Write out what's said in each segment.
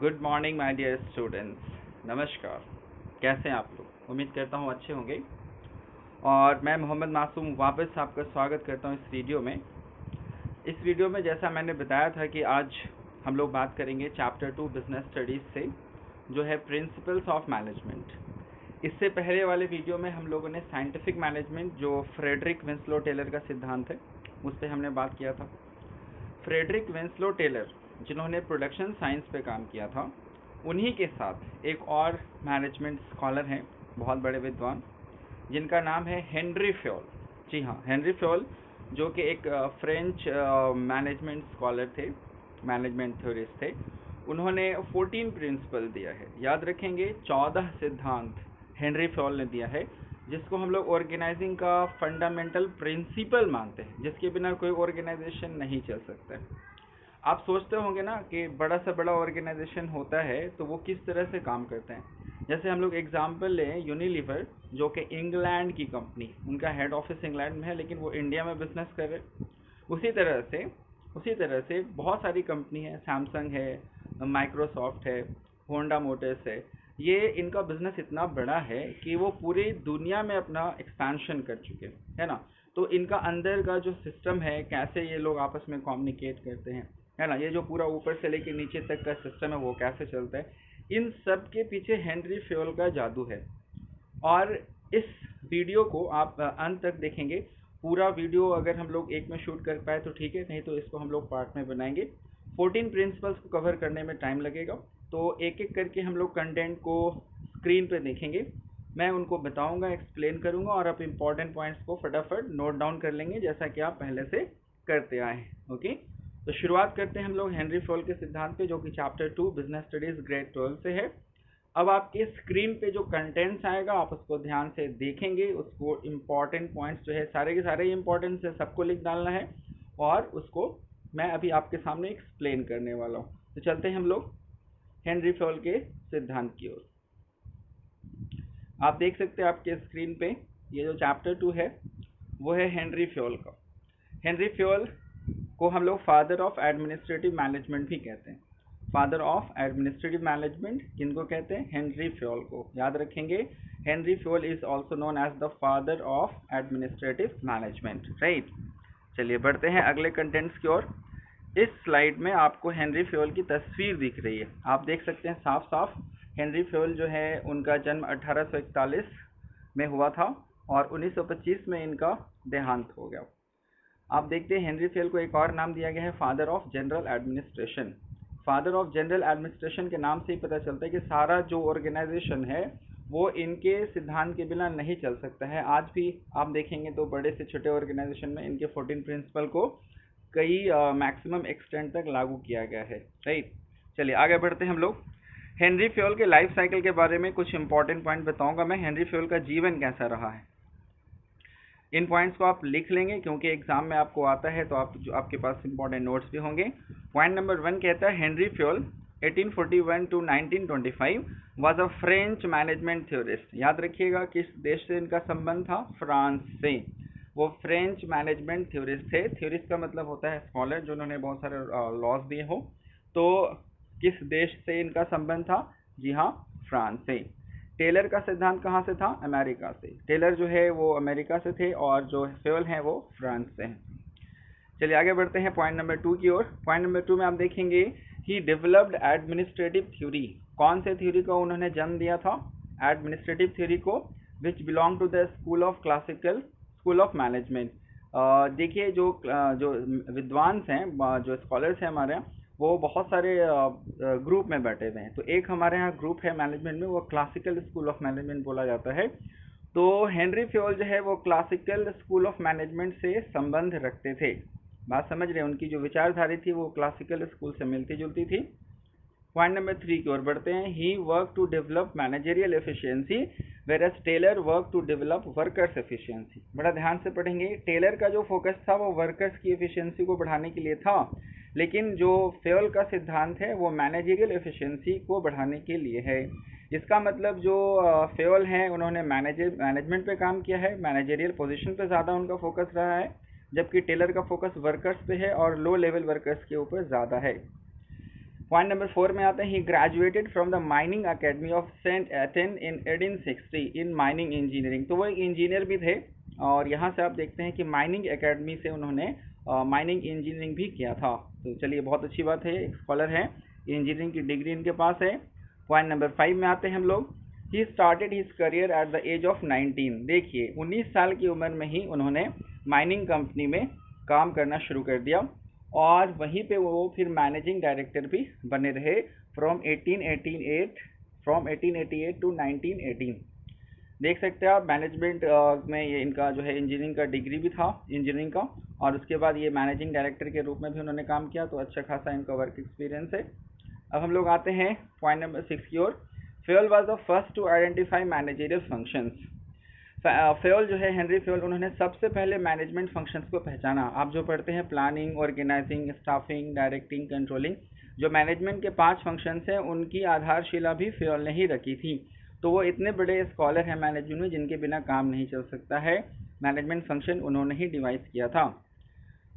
Good morning my dear students. नमस्कार। कैसे हैं आप लोग? उम्मीद करता हूँ अच्छे होंगे। और मैं मोहम्मद मासूम वापस आपका स्वागत करता हूँ इस वीडियो में। इस वीडियो में जैसा मैंने बताया था कि आज हम लोग बात करेंगे चैप्टर 2 बिजनेस स्टडीज़ से, जो है प्रिंसिपल्स ऑफ मैनेजमेंट। इससे पहले वाले वीडियो में हम लोगों ने साइंटिफिक मैनेजमेंट, जो फ्रेडरिक विंसलो टेलर का सिद्धांत है, उस पर हमने बात किया था। फ्रेडरिक विंसलो टेलर, जिन्होंने प्रोडक्शन साइंस पे काम किया था, उन्हीं के साथ एक और मैनेजमेंट स्कॉलर हैं, बहुत बड़े विद्वान, जिनका नाम है हेनरी फ्योल। जी हाँ, हेनरी फ्योल, जो कि एक फ्रेंच मैनेजमेंट स्कॉलर थे, मैनेजमेंट थ्योरिस्ट थे। उन्होंने 14 प्रिंसिपल दिया है। याद रखेंगे, 14 सिद्धांत हेनरी फ्योल ने दिया है, जिसको हम लोग ऑर्गेनाइजिंग का फंडामेंटल प्रिंसिपल मानते हैं, जिसके बिना कोई ऑर्गेनाइजेशन नहीं चल सकता। आप सोचते होंगे ना कि बड़ा से बड़ा ऑर्गेनाइजेशन होता है तो वो किस तरह से काम करते हैं। जैसे हम लोग एग्जांपल लें यूनिलीवर, जो कि इंग्लैंड की कंपनी, उनका हेड ऑफिस इंग्लैंड में है लेकिन वो इंडिया में बिजनेस कर रहे। उसी तरह से उसी तरह से बहुत सारी कंपनी है, सैमसंग है, माइक्रोसॉफ्ट है, होंडा मोटर्स है। ये इनका बिजनेस इतना बड़ा है कि वो पूरी दुनिया में अपना एक्सपेंशन कर चुके हैं, है ना। तो इनका अंदर का जो सिस्टम है, कैसे ये लोग आपस में कम्युनिकेट करते हैं, है ना, ये जो पूरा ऊपर से लेके नीचे तक का सिस्टम है वो कैसे चलता है, इन सब के पीछे हेनरी फ्योल का जादू है। और इस वीडियो को आप अंत तक देखेंगे। पूरा वीडियो अगर हम लोग एक में शूट कर पाए तो ठीक है, नहीं तो इसको हम लोग पार्ट में बनाएंगे। 14 प्रिंसिपल्स को कवर करने में टाइम लगेगा, तो एक एक करके हम लोग कंटेंट को स्क्रीन पे देखेंगे। मैं उनको बताऊंगा, एक्सप्लेन करूंगा, और आप इम्पॉर्टेंट पॉइंट्स को फटाफट नोट डाउन कर लेंगे, जैसा कि आप पहले से करते आए हैं। ओके, तो शुरुआत करते हैं हम लोग हेनरी फ्योल के सिद्धांत पे, जो कि चैप्टर 2 बिजनेस स्टडीज ग्रेड 12 से है। अब आपके स्क्रीन पे जो कंटेंट्स आएगा, आप उसको ध्यान से देखेंगे। उसको इम्पॉर्टेंट पॉइंट्स जो है, सारे के सारे इम्पॉर्टेंट है, सबको लिख डालना है, और उसको मैं अभी आपके सामने एक्सप्लेन करने वाला हूँ। तो चलते हैं हम लोग हेनरी फ्योल के सिद्धांत की ओर। आप देख सकते हैं आपके स्क्रीन पे, ये जो चैप्टर 2 है वो है हेनरी फ्योल का। हेनरी फ्योल को हम लोग फादर ऑफ एडमिनिस्ट्रेटिव मैनेजमेंट भी कहते हैं। फादर ऑफ एडमिनिस्ट्रेटिव मैनेजमेंट किनको कहते हैं? हेनरी फ्योल को। याद रखेंगे, Henri Fayol is also known as the father of administrative management, right. चलिए बढ़ते हैं अगले कंटेंट्स की ओर। इस स्लाइड में आपको हेनरी फ्योल की तस्वीर दिख रही है, आप देख सकते हैं साफ साफ। हेनरी फ्योल जो है, उनका जन्म 1841 में हुआ था और 1925 में इनका देहांत हो गया। आप देखते हैं हेनरी फ्योल को एक और नाम दिया गया है, father of general administration. Father of general administration के नाम से ही पता चलता है कि सारा जो ऑर्गेनाइजेशन है वो इनके सिद्धांत के बिना नहीं चल सकता है। आज भी आप देखेंगे तो बड़े से छोटे ऑर्गेनाइजेशन में इनके 14 प्रिंसिपल को कई मैक्सिमम एक्सटेंट तक लागू किया गया है, राइट। चलिए आगे बढ़ते हैं हम लोग। हेनरी फ्योल के लाइफ साइकिल के बारे में कुछ इंपॉर्टेंट पॉइंट बताऊंगा मैं। हेनरी फ्योल का जीवन कैसा रहा है, इन पॉइंट्स को आप लिख लेंगे, क्योंकि एग्जाम में आपको आता है तो आपके पास इंपॉर्टेंट नोट्स भी होंगे। पॉइंट नंबर 1 कहता है, Henri Fayol 1841 to 1925 was a French management theorist. याद रखिएगा, किस देश से इनका संबंध था? फ्रांस से। वो फ्रेंच मैनेजमेंट थ्योरिस्ट थे। थ्योरिस्ट का मतलब होता है स्कॉलर, जिन्होंने बहुत सारे लॉज दिए हो। तो किस देश से इनका संबंध था? जी हाँ, फ्रांस से। टेलर का सिद्धांत कहाँ से था? अमेरिका से। टेलर जो है वो अमेरिका से थे, और जो फ्योल हैं वो फ्रांस से हैं। चलिए आगे बढ़ते हैं पॉइंट नंबर 2 की ओर। पॉइंट नंबर 2 में आप देखेंगे, ही डेवलप्ड एडमिनिस्ट्रेटिव थ्योरी। कौन से थ्योरी को उन्होंने जन्म दिया था? एडमिनिस्ट्रेटिव थ्योरी को, which belong to the school of management. देखिए, जो विद्वान हैं, जो स्कॉलर्स हैं हमारे यहाँ, वो बहुत सारे ग्रुप में बैठे हुए हैं। तो एक हमारे यहाँ ग्रुप है मैनेजमेंट में, वो क्लासिकल स्कूल ऑफ मैनेजमेंट बोला जाता है। तो हेनरी फ्योल जो है वो क्लासिकल स्कूल ऑफ मैनेजमेंट से संबंध रखते थे। बात समझ रहे हैं? उनकी जो विचारधारा थी वो क्लासिकल स्कूल से मिलती जुलती थी। पॉइंट नंबर 3 की ओर बढ़ते हैं। He work to develop managerial efficiency, whereas Taylor work to develop workers efficiency. बड़ा ध्यान से पढ़ेंगे। टेलर का जो फोकस था वो वर्कर्स की एफिशिएंसी को बढ़ाने के लिए था, लेकिन जो फ्योल का सिद्धांत है वो मैनेजरियल एफिशिएंसी को बढ़ाने के लिए है। इसका मतलब जो फ्योल हैं, उन्होंने मैनेजमेंट पे काम किया है, मैनेजरियल पोजीशन पे ज़्यादा उनका फोकस रहा है, जबकि टेलर का फोकस वर्कर्स पे है और लो लेवल वर्कर्स के ऊपर ज़्यादा है। पॉइंट नंबर 4 में आते हैं, he graduated from the mining academy of Saint Etienne in 1860 in mining engineering. तो वो एक इंजीनियर भी थे और यहाँ से आप देखते हैं कि माइनिंग एकेडमी से उन्होंने माइनिंग इंजीनियरिंग भी किया था। तो चलिए बहुत अच्छी बात है, एक स्कॉलर है, इंजीनियरिंग की डिग्री इनके पास है। पॉइंट नंबर 5 में आते हैं हम लोग, he started his career at the age of 19। देखिए 19 साल की उम्र में ही उन्होंने माइनिंग कंपनी में काम करना शुरू कर दिया और वहीं पे वो फिर मैनेजिंग डायरेक्टर भी बने रहे फ्रॉम 1888 टू 1918। देख सकते हैं आप, मैनेजमेंट में ये इनका जो है इंजीनियरिंग का डिग्री भी था इंजीनियरिंग का, और उसके बाद ये मैनेजिंग डायरेक्टर के रूप में भी उन्होंने काम किया, तो अच्छा खासा इनका वर्क एक्सपीरियंस है। अब हम लोग आते हैं पॉइंट नंबर 6 की ओर। Fayol was the first to identify managerial functions. Fayol जो है, हेनरी फेयल, उन्होंने सबसे पहले मैनेजमेंट फंक्शंस को पहचाना। आप जो पढ़ते हैं planning, organising, staffing, directing, controlling, जो मैनेजमेंट के 5 फंक्शंस हैं उनकी आधारशिला भी फेयल ने ही रखी थी। तो वो इतने बड़े स्कॉलर हैं मैनेजमेंट में जिनके बिना काम नहीं चल सकता है, मैनेजमेंट फंक्शन उन्होंने ही डिवाइस किया था।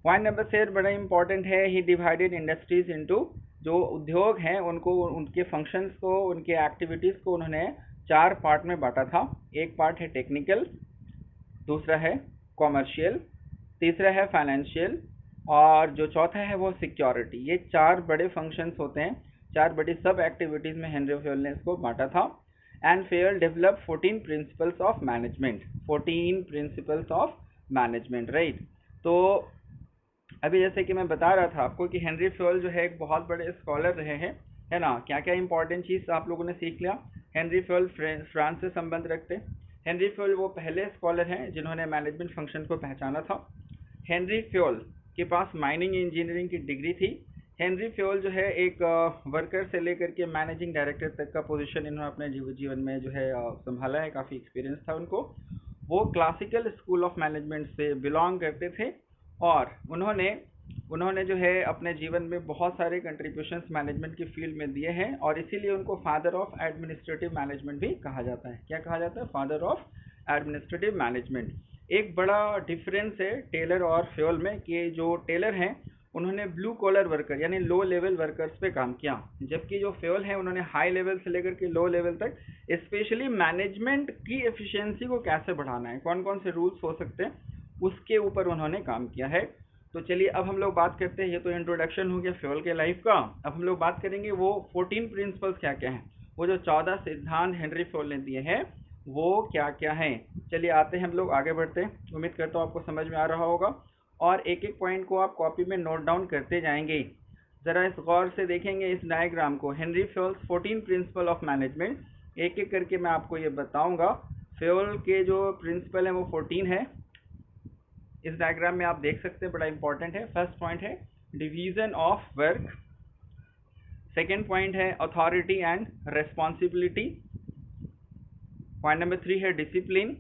पॉइंट नंबर 6 बड़ा इंपॉर्टेंट है, ही डिवाइडेड इंडस्ट्रीज इनटू, जो उद्योग हैं उनको, उनके फंक्शंस को, उनके एक्टिविटीज़ को उन्होंने 4 पार्ट में बांटा था। एक पार्ट है टेक्निकल, दूसरा है कॉमर्शियल, तीसरा है फाइनेंशियल और जो चौथा है वो सिक्योरिटी। ये 4 बड़े फंक्शंस होते हैं, 4 बड़ी सब एक्टिविटीज़ में हेनरी फेयल ने इसको बांटा था। And Fayol develop 14 principles of management, 14 principles of management, right. तो अभी जैसे कि मैं बता रहा था आपको कि हेनरी फेयल जो है एक बहुत बड़े स्कॉलर रहे हैं, है ना। क्या क्या इंपॉर्टेंट चीज़ आप लोगों ने सीख लिया। हेनरी फेयल फ्रांस से संबंध रखते। हेनरी फेयल वो पहले स्कॉलर हैं जिन्होंने मैनेजमेंट फंक्शन को पहचाना था। हेनरी फेयल के पास माइनिंग इंजीनियरिंग की डिग्री थी। हेनरी फेयल जो है एक वर्कर से लेकर के मैनेजिंग डायरेक्टर तक का पोजीशन इन्होंने अपने जीवन में जो है संभाला है, काफ़ी एक्सपीरियंस था उनको। वो क्लासिकल स्कूल ऑफ मैनेजमेंट से बिलोंग करते थे और उन्होंने जो है अपने जीवन में बहुत सारे कंट्रीब्यूशंस मैनेजमेंट की फील्ड में दिए हैं और इसीलिए उनको फादर ऑफ एडमिनिस्ट्रेटिव मैनेजमेंट भी कहा जाता है। क्या कहा जाता है? Father of administrative management. एक बड़ा डिफरेंस है टेलर और फेयल में कि जो टेलर हैं उन्होंने ब्लू कॉलर वर्कर यानी लो लेवल वर्कर्स पे काम किया, जबकि जो फेयल हैं उन्होंने हाई लेवल से लेकर के लो लेवल तक स्पेशली मैनेजमेंट की एफिशिएंसी को कैसे बढ़ाना है, कौन कौन से रूल्स हो सकते हैं, उसके ऊपर उन्होंने काम किया है। तो चलिए अब हम लोग बात करते हैं, ये तो इंट्रोडक्शन हो गया फेयल के लाइफ का। अब हम लोग बात करेंगे वो 14 प्रिंसिपल्स क्या क्या हैं, वो जो 14 सिद्धांत हेनरी फेयल ने दिए हैं वो क्या क्या हैं। चलिए आते हैं हम लोग आगे बढ़ते हैं। उम्मीद करता हूँ आपको समझ में आ रहा होगा और एक एक पॉइंट को आप कॉपी में नोट डाउन करते जाएंगे। ज़रा इस गौर से देखेंगे इस डायग्राम को, हेनरी फेयल्स 14 प्रिंसिपल ऑफ मैनेजमेंट, एक एक करके मैं आपको ये बताऊंगा। फेयल के जो प्रिंसिपल हैं वो 14 है, इस डायग्राम में आप देख सकते हैं, बड़ा इंपॉर्टेंट है। फर्स्ट पॉइंट है division of work, second point है authority and responsibility, point number 3 है डिसिप्लिन,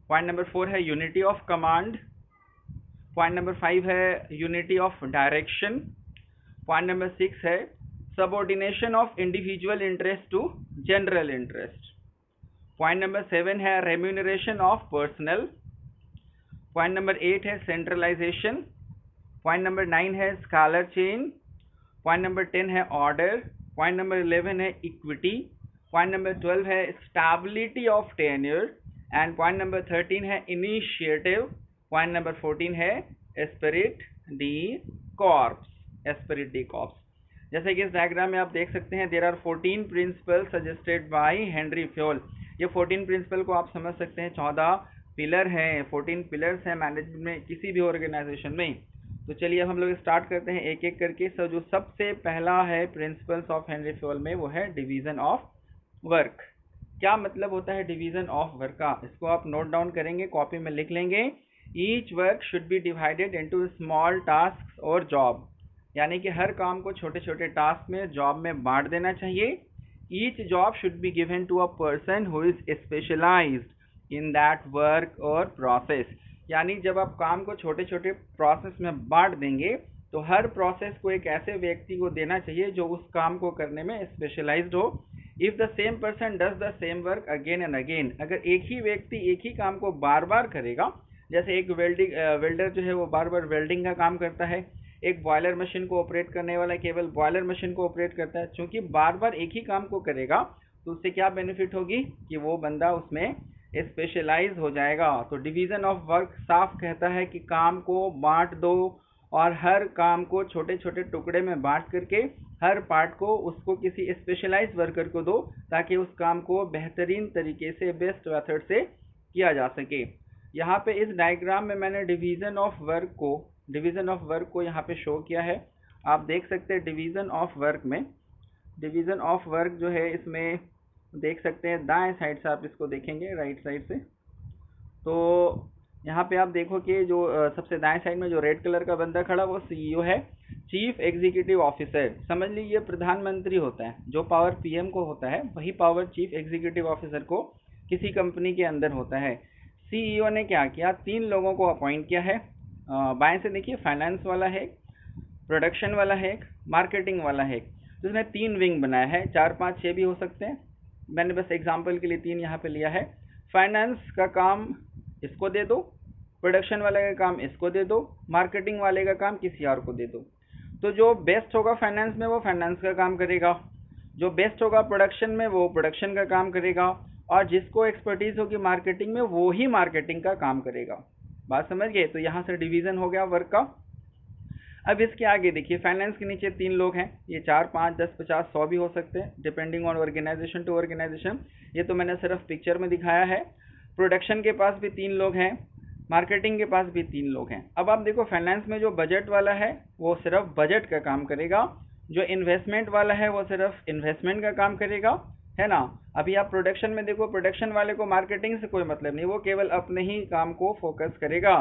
पॉइंट नंबर 4 है unity of command, point number 5 है unity of direction, point number 6 है subordination of individual interest to general interest, point number 7 है remuneration of personal, point number 8 है centralisation, point number 9 है scholar chain, point number 10 है order, point number 11 है equity, point number 12 है stability of tenure and point number 13 है initiative, point number 14 है esprit de corps, esprit de corps. जैसे कि इस डायग्राम में आप देख सकते हैं there are 14 principle suggested by Henri Fayol. ये 14 प्रिंसिपल को आप समझ सकते हैं 14 पिलर हैं, 14 पिलर्स हैं मैनेजमेंट में किसी भी ऑर्गेनाइजेशन में। तो चलिए अब हम लोग स्टार्ट करते हैं एक एक करके। सो जो सबसे पहला है प्रिंसिपल्स ऑफ हेनरी फेयल में वो है डिवीजन ऑफ वर्क। क्या मतलब होता है डिवीजन ऑफ वर्क का, इसको आप नोट डाउन करेंगे, कॉपी में लिख लेंगे। Each work should be divided into small task और जॉब, यानी कि हर काम को छोटे छोटे टास्क में, जॉब में बांट देना चाहिए। Each job should be given to a person who is specialised in that work और प्रोसेस, यानी जब आप काम को छोटे छोटे प्रोसेस में बांट देंगे तो हर प्रोसेस को एक ऐसे व्यक्ति को देना चाहिए जो उस काम को करने में स्पेशलाइज्ड हो। If the same person does the same work again and again, अगर एक ही व्यक्ति एक ही काम को बार बार करेगा, जैसे एक वेल्डर जो है वो बार बार वेल्डिंग का काम करता है, एक बॉयलर मशीन को ऑपरेट करने वाला केवल बॉयलर मशीन को ऑपरेट करता है, क्योंकि बार बार एक ही काम को करेगा तो उससे क्या बेनिफिट होगी कि वो बंदा उसमें स्पेशलाइज हो जाएगा। तो डिवीजन ऑफ वर्क साफ कहता है कि काम को बांट दो और हर काम को छोटे छोटे टुकड़े में बांट करके हर पार्ट को उसको किसी स्पेशलाइज वर्कर को दो, ताकि उस काम को बेहतरीन तरीके से बेस्ट मेथड से किया जा सके। यहाँ पे इस डायग्राम में मैंने डिवीजन ऑफ वर्क को यहाँ पे शो किया है। आप देख सकते हैं डिवीजन ऑफ वर्क जो है इसमें देख सकते हैं, दाएं साइड से आप इसको देखेंगे, राइट साइड से, तो यहाँ पे आप देखो कि जो सबसे दाएं साइड में जो रेड कलर का बंदा खड़ा वो सीईओ है, चीफ एग्जीक्यूटिव ऑफिसर। समझ लीजिए प्रधानमंत्री होता है, जो पावर पीएम को होता है वही पावर चीफ एग्जीक्यूटिव ऑफिसर को किसी कंपनी के अंदर होता है। सीईओ ने क्या किया, 3 लोगों को अपॉइंट किया है। बाएं से देखिए, फाइनेंस वाला है, प्रोडक्शन वाला है, मार्केटिंग वाला है। तो इसने 3 विंग बनाया है, 4 5 6 भी हो सकते हैं, मैंने बस एग्जांपल के लिए 3 यहाँ पे लिया है। फाइनेंस का काम इसको दे दो, प्रोडक्शन वाले का काम इसको दे दो, मार्केटिंग वाले का काम किसी और को दे दो। तो जो बेस्ट होगा फाइनेंस में वो फाइनेंस का काम करेगा, जो बेस्ट होगा प्रोडक्शन में वो प्रोडक्शन का काम करेगा, और जिसको एक्सपर्टीज होगी मार्केटिंग में वो ही मार्केटिंग का काम करेगा। बात समझ गए? तो यहाँ से डिवीजन हो गया वर्क का। अब इसके आगे देखिए, फाइनेंस के नीचे 3 लोग हैं, ये 4 5 10 50 100 भी हो सकते हैं, depending on organisation to organisation. ये तो मैंने सिर्फ पिक्चर में दिखाया है। प्रोडक्शन के पास भी 3 लोग हैं, मार्केटिंग के पास भी 3 लोग हैं। अब आप देखो, फाइनेंस में जो बजट वाला है वो सिर्फ बजट का काम करेगा, जो इन्वेस्टमेंट वाला है वो सिर्फ इन्वेस्टमेंट का काम करेगा, है ना। अभी आप प्रोडक्शन में देखो, प्रोडक्शन वाले को मार्केटिंग से कोई मतलब नहीं, वो केवल अपने ही काम को फोकस करेगा।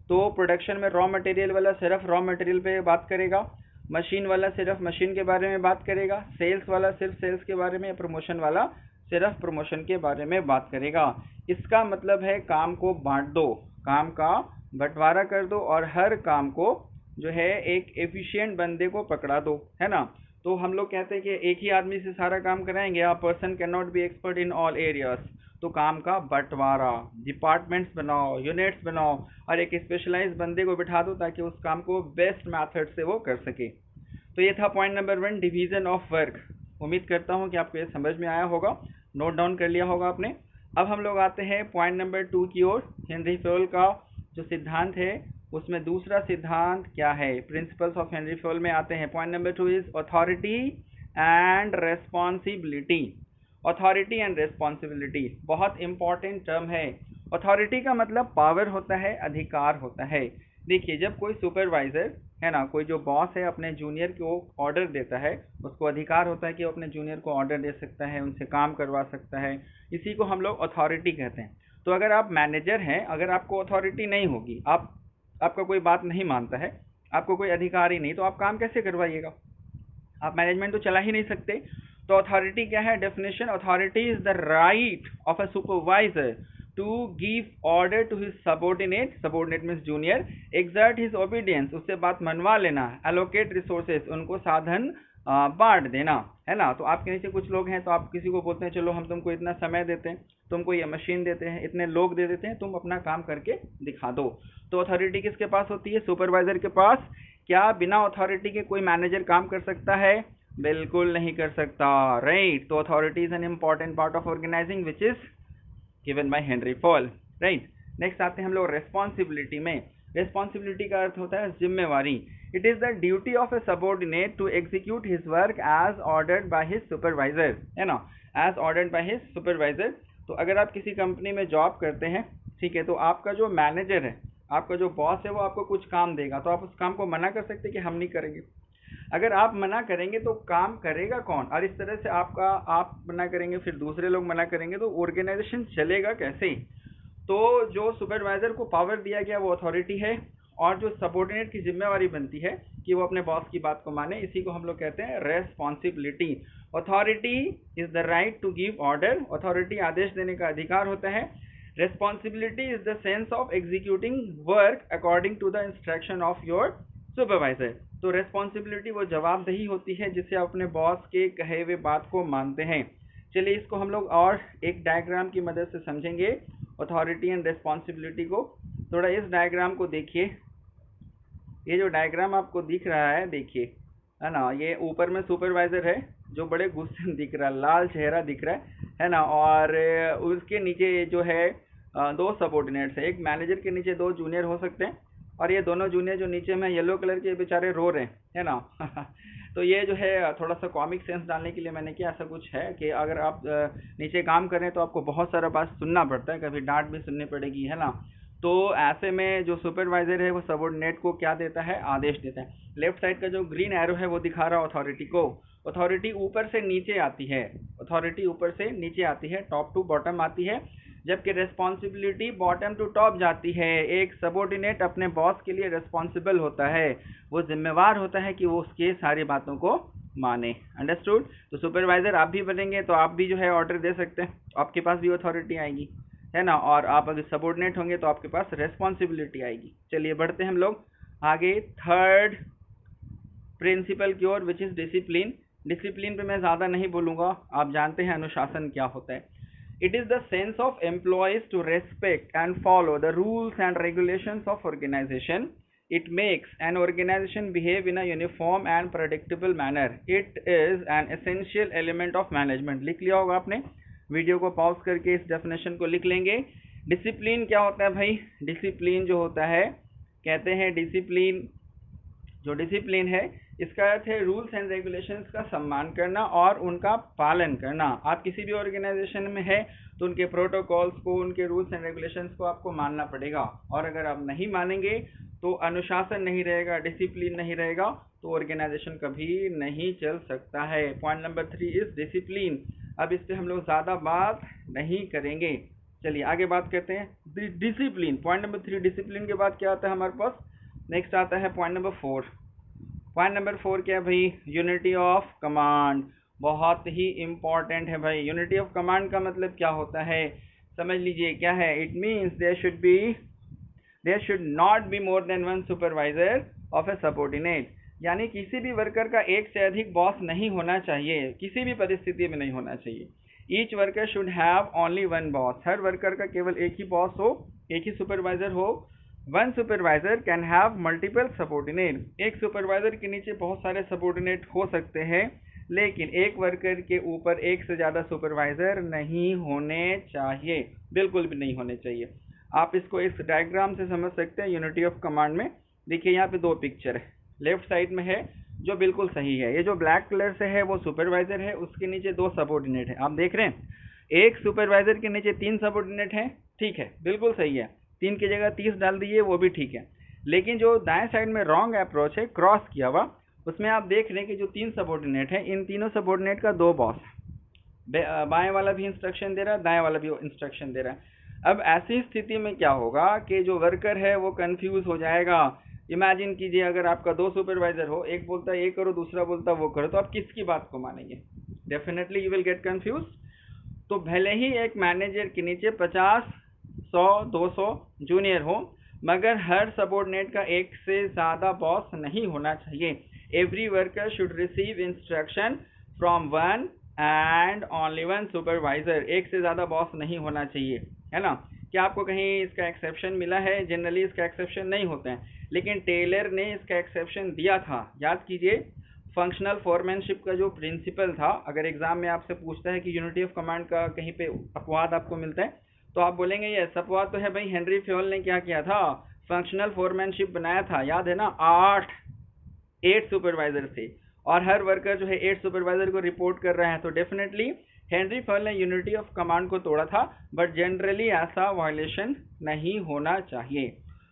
तो प्रोडक्शन में रॉ मटेरियल वाला सिर्फ रॉ मटेरियल पे बात करेगा, मशीन वाला सिर्फ मशीन के बारे में बात करेगा, सेल्स वाला सिर्फ सेल्स के बारे में, प्रमोशन वाला सिर्फ प्रमोशन के बारे में बात करेगा। इसका मतलब है काम को बांट दो, काम का बंटवारा कर दो और हर काम को जो है एक एफिशिएंट बंदे को पकड़ा दो, है ना। तो हम लोग कहते हैं कि एक ही आदमी से सारा काम कराएंगे, a person can not be expert in all areas. तो काम का बंटवारा, डिपार्टमेंट्स बनाओ, यूनिट्स बनाओ और एक स्पेशलाइज बंदे को बिठा दो ताकि उस काम को बेस्ट मेथड से वो कर सके। तो ये था point number 1, division of work. उम्मीद करता हूँ कि आपको ये समझ में आया होगा, नोट डाउन कर लिया होगा आपने। अब हम लोग आते हैं पॉइंट नंबर 2 की ओर। हेनरी फयोल का जो सिद्धांत है उसमें दूसरा सिद्धांत क्या है, प्रिंसिपल्स ऑफ हेनरी फयोल में आते हैं। Point number 2 is authority and responsibility. Authority and responsibility बहुत इंपॉर्टेंट टर्म है। अथॉरिटी का मतलब पावर होता है, अधिकार होता है। देखिए, जब कोई सुपरवाइजर है ना, कोई जो बॉस है अपने जूनियर को ऑर्डर देता है, उसको अधिकार होता है कि वो अपने जूनियर को ऑर्डर दे सकता है, उनसे काम करवा सकता है, इसी को हम लोग अथॉरिटी कहते हैं। तो अगर आप मैनेजर हैं, अगर आपको अथॉरिटी नहीं होगी, आपका कोई बात नहीं मानता है, आपको कोई अधिकार ही नहीं, तो आप काम कैसे करवाइएगा? आप मैनेजमेंट तो चला ही नहीं सकते। तो अथॉरिटी क्या है? Definition, authority is the right of a supervisor to give order to his subordinate means junior, exert his obedience, उससे बात मनवा लेना, allocate resources, उनको साधन बांट देना, है ना। तो आपके नीचे कुछ लोग हैं, तो आप किसी को बोलते हैं चलो हम तुमको इतना समय देते हैं, तुमको ये मशीन देते हैं, इतने लोग दे देते हैं, तुम अपना काम करके दिखा दो। तो अथॉरिटी किसके पास होती है? सुपरवाइजर के पास। क्या बिना अथॉरिटी के कोई मैनेजर काम कर सकता है? बिल्कुल नहीं कर सकता, राइट। तो authority is an important part of organising which is given by Henri Fayol, right. Next आते हैं हम लोग रेस्पॉन्सिबिलिटी में। रेस्पॉन्सिबिलिटी का अर्थ होता है जिम्मेवारी। It is the duty of a subordinate to execute his work as ordered by his supervisor, है ना, as ordered by his supervisor. तो अगर आप किसी कंपनी में जॉब करते हैं, ठीक है, तो आपका जो मैनेजर है, आपका जो बॉस है, वो आपको कुछ काम देगा, तो आप उस काम को मना कर सकते कि हम नहीं करेंगे। अगर आप मना करेंगे तो काम करेगा कौन? और इस तरह से आप मना करेंगे, फिर दूसरे लोग मना करेंगे, तो ऑर्गेनाइजेशन चलेगा कैसे? तो जो सुपरवाइजर को पावर दिया गया वो अथॉरिटी है, और जो सबऑर्डिनेट की जिम्मेवारी बनती है कि वो अपने बॉस की बात को माने, इसी को हम लोग कहते हैं responsibility. Authority is the right to give order, authority आदेश देने का अधिकार होता है। Responsibility is the sense of executing work according to the instruction of your supervisor. तो रेस्पॉन्सिबिलिटी वो जवाबदेही होती है जिससे आप अपने बॉस के कहे हुए बात को मानते हैं। चलिए इसको हम लोग और एक डायग्राम की मदद से समझेंगे, अथॉरिटी एंड रेस्पॉन्सिबिलिटी को। थोड़ा इस डायग्राम को देखिए। ये जो डायग्राम आपको दिख रहा है देखिए, है ना, ये ऊपर में सुपरवाइजर है जो बड़े गुस्से में दिख रहा है, लाल चेहरा दिख रहा है ना, और उसके नीचे जो है दो सबॉर्डिनेट्स है, एक मैनेजर के नीचे दो जूनियर हो सकते हैं, और ये दोनों जूनियर जो नीचे में येलो कलर के बेचारे रो रहे हैं, है ना। तो ये जो है थोड़ा सा कॉमिक सेंस डालने के लिए मैंने किया, ऐसा कुछ है कि अगर आप नीचे काम करें तो आपको बहुत सारा बात सुनना पड़ता है, कभी डांट भी सुननी पड़ेगी, है ना। तो ऐसे में जो सुपरवाइजर है वो सबॉर्डिनेट को क्या देता है, आदेश देता है। लेफ्ट साइड का जो ग्रीन एरो है वो दिखा रहा है अथॉरिटी को। अथॉरिटी ऊपर से नीचे आती है, अथॉरिटी ऊपर से नीचे आती है, टॉप टू बॉटम आती है, जबकि रेस्पॉन्सिबिलिटी बॉटम टू टॉप जाती है। एक सबॉर्डिनेट अपने बॉस के लिए रेस्पॉन्सिबल होता है, वो जिम्मेवार होता है कि वो उसके सारी बातों को माने। अंडरस्टूड। तो सुपरवाइजर आप भी बनेंगे तो आप भी जो है ऑर्डर दे सकते हैं, आपके पास भी अथॉरिटी आएगी, है ना, और आप अगर सबॉर्डिनेट होंगे तो आपके पास रेस्पॉन्सिबिलिटी आएगी। चलिए बढ़ते हैं हम लोग आगे थर्ड प्रिंसिपल की ओर, विच इज डिसिप्लिन। डिसिप्लिन पे मैं ज़्यादा नहीं बोलूँगा, आप जानते हैं अनुशासन क्या होता है। It is the sense of employees to respect and follow the rules and regulations of organization. It makes an organization behave in a uniform and predictable manner. It is an essential element of management. लिख लिया होगा आपने, video को pause करके इस definition को लिख लेंगे। डिसिप्लिन क्या होता है भाई? डिसिप्लिन जो होता है, कहते हैं डिसिप्लिन, जो डिसिप्लिन है इसका अर्थ है रूल्स एंड रेगुलेशंस का सम्मान करना और उनका पालन करना। आप किसी भी ऑर्गेनाइजेशन में है तो उनके प्रोटोकॉल्स को, उनके रूल्स एंड रेगुलेशंस को आपको मानना पड़ेगा, और अगर आप नहीं मानेंगे तो अनुशासन नहीं रहेगा, डिसिप्लिन नहीं रहेगा, तो ऑर्गेनाइजेशन कभी नहीं चल सकता है। Point number 3 is discipline. अब इस पर हम लोग ज़्यादा बात नहीं करेंगे, चलिए आगे बात करते हैं। डिसिप्लिन, पॉइंट नंबर 3, डिसिप्लिन के बाद क्या आता है हमारे पास? नेक्स्ट आता है पॉइंट नंबर 4। पॉइंट नंबर 4 क्या है भाई? Unity of command. बहुत ही इंपॉर्टेंट है भाई। यूनिटी ऑफ कमांड का मतलब क्या होता है, समझ लीजिए क्या है। It means there should not be more than one supervisor of a subordinate. यानी किसी भी वर्कर का एक से अधिक बॉस नहीं होना चाहिए, किसी भी परिस्थिति में नहीं होना चाहिए। Each worker should have only one boss. Her worker का केवल एक ही बॉस हो, एक ही सुपरवाइजर हो। One supervisor can have multiple subordinate. एक सुपरवाइजर के नीचे बहुत सारे सबॉर्डिनेट हो सकते हैं, लेकिन एक वर्कर के ऊपर एक से ज़्यादा सुपरवाइजर नहीं होने चाहिए, बिल्कुल भी नहीं होने चाहिए। आप इसको इस डायग्राम से समझ सकते हैं यूनिटी ऑफ कमांड में। देखिए यहाँ पे दो पिक्चर है, लेफ्ट साइड में है जो बिल्कुल सही है, ये जो ब्लैक कलर से है वो सुपरवाइजर है, उसके नीचे दो सबॉर्डिनेट है। आप देख रहे हैं एक सुपरवाइजर के नीचे 3 सबॉर्डिनेट है, ठीक है, बिल्कुल सही है। 3 की जगह 30 डाल दीजिए, वो भी ठीक है। लेकिन जो दाएं साइड में रॉन्ग अप्रोच है, क्रॉस किया हुआ, उसमें आप देख रहे हैं कि जो 3 सबॉर्डिनेट है, इन तीनों सबॉर्डिनेट का 2 बॉस, बाएं वाला भी इंस्ट्रक्शन दे रहा है, दाएं वाला भी इंस्ट्रक्शन दे रहा है। अब ऐसी स्थिति में क्या होगा कि जो वर्कर है वो कंफ्यूज हो जाएगा। इमेजिन कीजिए अगर आपका 2 सुपरवाइजर हो, एक बोलता है ये करो, दूसरा बोलता है वो करो, तो आप किसकी बात को मानेंगे? Definitely you will get confuse. तो भले ही एक मैनेजर के नीचे 50, 100, 200 जूनियर हो, मगर हर सबॉर्डिनेट का एक से ज़्यादा बॉस नहीं होना चाहिए। Every worker should receive instruction from one and only one supervisor. एक से ज़्यादा बॉस नहीं होना चाहिए, है ना। क्या आपको कहीं इसका एक्सेप्शन मिला है? जनरली इसका एक्सेप्शन नहीं होता है, लेकिन टेलर ने इसका एक्सेप्शन दिया था। याद कीजिए, फंक्शनल फोरमैनशिप का जो प्रिंसिपल था, अगर एग्जाम में आपसे पूछता है कि यूनिटी ऑफ कमांड का कहीं पे अपवाद आपको मिलता है, तो आप बोलेंगे ये अपवाद तो है भाई, हेनरी फ्योल ने क्या किया था, फंक्शनल फोरमैनशिप बनाया था, याद है ना। 8 सुपरवाइजर थे और हर वर्कर जो है 8 सुपरवाइजर को रिपोर्ट कर रहा है, तो डेफिनेटली हेनरी फ्योल ने यूनिटी ऑफ कमांड को तोड़ा था, बट जनरली ऐसा वायलेशन नहीं होना चाहिए।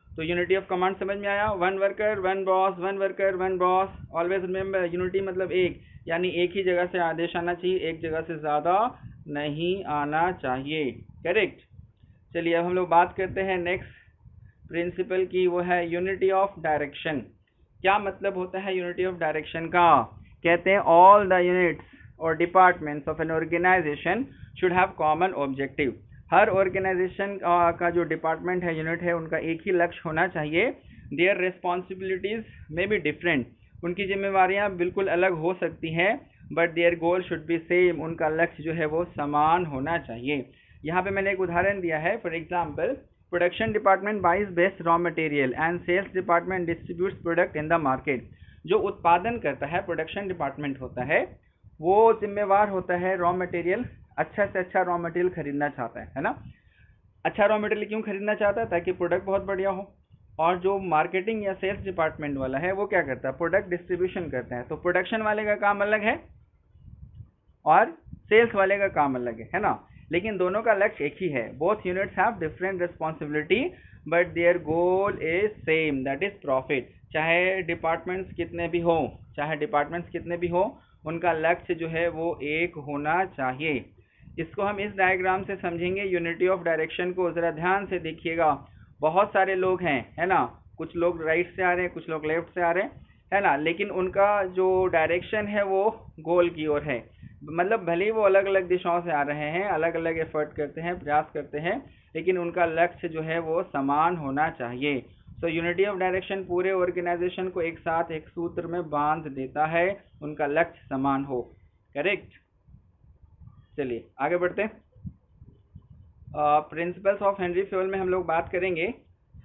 तो यूनिटी ऑफ कमांड समझ में आया? One worker one boss, one worker one boss. Always remember, unity मतलब एक, यानी एक ही जगह से आदेश आना चाहिए, एक जगह से ज़्यादा नहीं आना चाहिए। करेक्ट। चलिए अब हम लोग बात करते हैं नेक्स्ट प्रिंसिपल की, वो है यूनिटी ऑफ डायरेक्शन। क्या मतलब होता है यूनिटी ऑफ डायरेक्शन का? कहते हैं ऑल द यूनिट्स और departments of an organisation should have common objective. हर ऑर्गेनाइजेशन का जो डिपार्टमेंट है, यूनिट है, उनका एक ही लक्ष्य होना चाहिए। देयर रिस्पॉन्सिबिलिटीज में बी डिफरेंट, उनकी जिम्मेवारियां बिल्कुल अलग हो सकती हैं, but there goal should be same, उनका लक्ष्य जो है वो समान होना चाहिए। यहाँ पे मैंने एक उदाहरण दिया है। For production department buys best raw material and sales department distributes product in the market. जो उत्पादन करता है प्रोडक्शन डिपार्टमेंट होता है, वो जिम्मेवार होता है रॉ मटेरियल, अच्छा से अच्छा रॉ मटेरियल खरीदना चाहता है ना। अच्छा रॉ मटेरियल क्यों खरीदना चाहता है? ताकि प्रोडक्ट बहुत बढ़िया हो। और जो मार्केटिंग या सेल्स डिपार्टमेंट वाला है वो क्या करता है? प्रोडक्ट डिस्ट्रीब्यूशन करता है। तो प्रोडक्शन वाले का काम अलग है और सेल्स वाले का काम अलग है ना। लेकिन दोनों का लक्ष्य एक ही है। Both units have different responsibility but there goal is same, that is profit. चाहे डिपार्टमेंट्स कितने भी हो, उनका लक्ष्य जो है वो एक होना चाहिए। इसको हम इस डायग्राम से समझेंगे। यूनिटी ऑफ डायरेक्शन को जरा ध्यान से देखिएगा। बहुत सारे लोग हैं, है ना, कुछ लोग राइट से आ रहे हैं, कुछ लोग लेफ्ट से आ रहे हैं, है ना, लेकिन उनका जो डायरेक्शन है वो गोल की ओर है। मतलब भले ही वो अलग अलग दिशाओं से आ रहे हैं, अलग अलग एफर्ट करते हैं, प्रयास करते हैं, लेकिन उनका लक्ष्य जो है वो समान होना चाहिए। सो यूनिटी ऑफ डायरेक्शन पूरे ऑर्गेनाइजेशन को एक साथ एक सूत्र में बांध देता है, उनका लक्ष्य समान हो। करेक्ट। चलिए आगे बढ़ते हैं। प्रिंसिपल्स ऑफ हेनरी फ्यूल में हम लोग बात करेंगे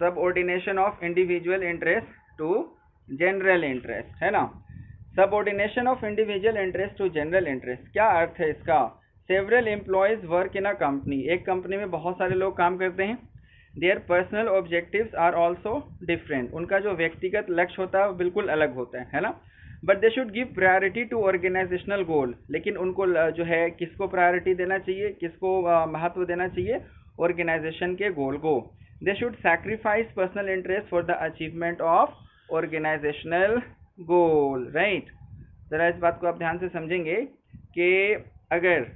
subordination of individual interest to general interest, है ना। Subordination of individual interest to general interest, क्या अर्थ है इसका? Several employees work in a company, एक कंपनी में बहुत सारे लोग काम करते हैं। Their personal objectives are also different, उनका जो व्यक्तिगत लक्ष्य होता है वो बिल्कुल अलग होता है ना। But they should give priority to organisational goal, लेकिन उनको जो है किसको प्रायोरिटी देना चाहिए, किसको महत्व देना चाहिए? ऑर्गेनाइजेशन के गोल को। They should sacrifice personal interest for the achievement of organisational goal, right. जरा इस बात को आप ध्यान से समझेंगे कि अगर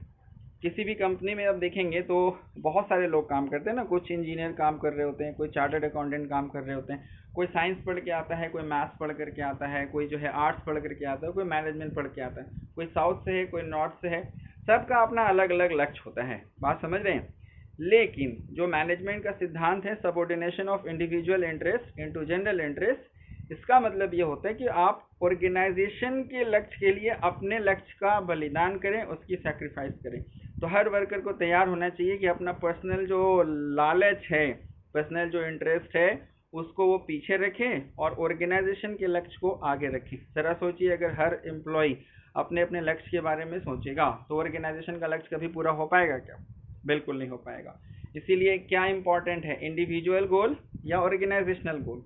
किसी भी कंपनी में आप देखेंगे तो बहुत सारे लोग काम करते हैं ना। कुछ इंजीनियर काम कर रहे होते हैं, कोई चार्टर्ड अकाउंटेंट काम कर रहे होते हैं, कोई साइंस पढ़ के आता है, कोई मैथ्स पढ़ करके आता है, कोई जो है आर्ट्स पढ़ करके आता है, कोई मैनेजमेंट पढ़ के आता है, कोई साउथ से है, कोई नॉर्थ से है। सबका अपना अलग अलग लक्ष्य होता है, बात समझ रहे हैं। लेकिन जो मैनेजमेंट का सिद्धांत है subordination of individual interest into general interest, इसका मतलब ये होता है कि आप ऑर्गेनाइजेशन के लक्ष्य के लिए अपने लक्ष्य का बलिदान करें, उसकी सैक्रिफाइस करें। तो हर वर्कर को तैयार होना चाहिए कि अपना पर्सनल जो लालच है, पर्सनल जो इंटरेस्ट है, उसको वो पीछे रखें और ऑर्गेनाइजेशन के लक्ष्य को आगे रखें। जरा सोचिए, अगर हर एम्प्लॉय अपने अपने लक्ष्य के बारे में सोचेगा तो ऑर्गेनाइजेशन का लक्ष्य कभी पूरा हो पाएगा क्या? बिल्कुल नहीं हो पाएगा। इसीलिए क्या इंपॉर्टेंट है, इंडिविजुअल गोल या ऑर्गेनाइजेशनल गोल?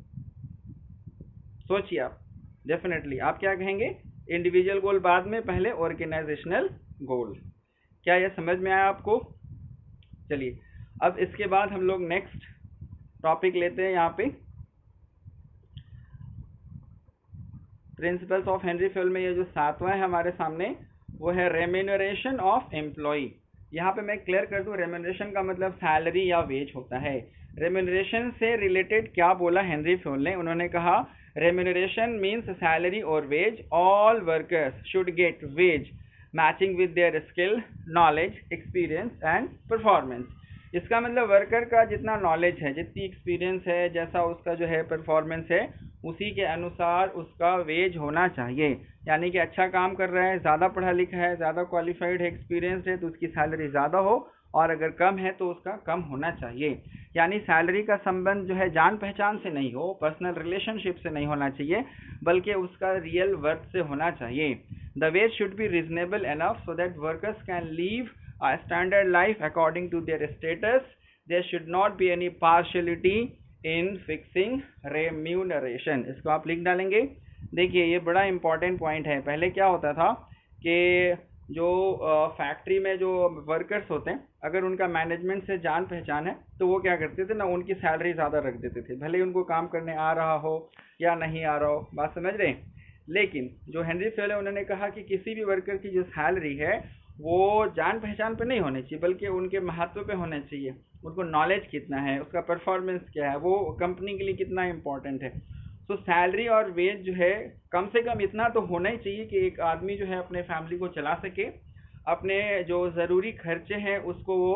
सोचिए आप, डेफिनेटली आप क्या कहेंगे? इंडिविजुअल गोल बाद में, पहले ऑर्गेनाइजेशनल गोल। क्या यह समझ में आया आपको? चलिए अब इसके बाद हम लोग नेक्स्ट टॉपिक लेते हैं। यहाँ पे प्रिंसिपल्स ऑफ हेनरी फ्यूल में ये जो 7वां है हमारे सामने, वो है रेम्यूनरेशन ऑफ एम्प्लॉय। यहाँ पे मैं क्लियर कर दूं, रेम्यूनरेशन का मतलब सैलरी या वेज होता है। रेम्यूनरेशन से रिलेटेड क्या बोला हेनरी फ्यूल ने? उन्होंने कहा रेम्यूनरेशन मीन्स सैलरी और wage. All workers should get wage matching with their skill, knowledge, experience and performance. इसका मतलब वर्कर का जितना नॉलेज है, जितनी एक्सपीरियंस है, जैसा उसका जो है परफॉर्मेंस है, उसी के अनुसार उसका वेज होना चाहिए। यानी कि अच्छा काम कर रहा है, ज़्यादा पढ़ा लिखा है, ज़्यादा क्वालिफाइड है, एक्सपीरियंस है, तो उसकी सैलरी ज़्यादा हो, और अगर कम है तो उसका कम होना चाहिए। यानी सैलरी का संबंध जो है जान पहचान से नहीं हो, पर्सनल रिलेशनशिप से नहीं होना चाहिए, बल्कि उसका रियल वर्थ से होना चाहिए। The ways should be reasonable enough so that workers can leave a standard life according to their status. There should not be any partiality in fixing remuneration. इसको आप लिख डालेंगे। देखिए ये बड़ा इंपॉर्टेंट पॉइंट है। पहले क्या होता था कि जो फैक्ट्री में जो वर्कर्स होते हैं, अगर उनका मैनेजमेंट से जान पहचान है तो वो क्या करते थे ना, उनकी सैलरी ज़्यादा रख देते थे, भले ही उनको काम करने आ रहा हो या नहीं आ रहा हो। बात समझ रहे हैं? लेकिन जो हेनरी फ्यूल है उन्होंने कहा कि किसी भी वर्कर की जो सैलरी है वो जान पहचान पे नहीं होनी चाहिए, बल्कि उनके महत्व पे होना चाहिए। उनको नॉलेज कितना है, उसका परफॉर्मेंस क्या है, वो कंपनी के लिए कितना इम्पोर्टेंट है। तो सैलरी और वेज जो है कम से कम इतना तो होना ही चाहिए कि एक आदमी जो है अपने फैमिली को चला सके, अपने जो ज़रूरी खर्चे हैं उसको वो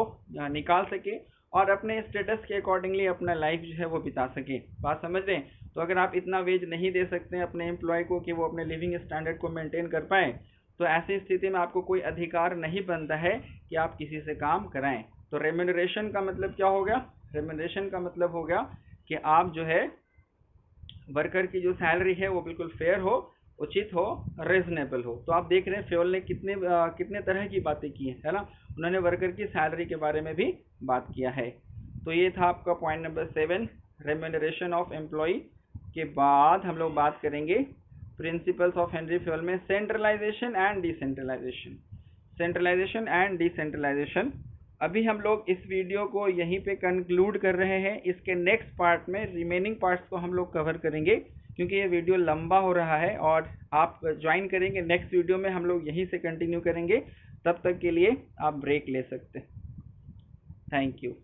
निकाल सके, और अपने स्टेटस के अकॉर्डिंगली अपना लाइफ जो है वो बिता सके। बात समझ रहे हैं? तो अगर आप इतना वेज नहीं दे सकते हैं अपने एम्प्लॉय को कि वो अपने लिविंग स्टैंडर्ड को मेंटेन कर पाए, तो ऐसी स्थिति में आपको कोई अधिकार नहीं बनता है कि आप किसी से काम कराएं। तो रेम्यूनरेशन का मतलब क्या हो गया? रेम्यूनरेशन का मतलब हो गया कि आप जो है वर्कर की जो सैलरी है वो बिल्कुल फेयर हो, उचित हो, रीजनेबल हो। तो आप देख रहे हैं फ्योल ने कितने तरह की बातें की हैं, है ना। उन्होंने वर्कर की सैलरी के बारे में भी बात किया है। तो ये था आपका point number 7, remuneration of employee. के बाद हम लोग बात करेंगे प्रिंसिपल्स ऑफ हेनरी फ्योल में centralisation and decentralisation. Centralisation and decentralisation. अभी हम लोग इस वीडियो को यहीं पे कंक्लूड कर रहे हैं। इसके नेक्स्ट पार्ट में रिमेनिंग पार्ट्स को हम लोग कवर करेंगे, क्योंकि ये वीडियो लंबा हो रहा है और आप ज्वाइन करेंगे नेक्स्ट वीडियो में, हम लोग यहीं से कंटिन्यू करेंगे। तब तक के लिए आप ब्रेक ले सकते हैं। Thank you.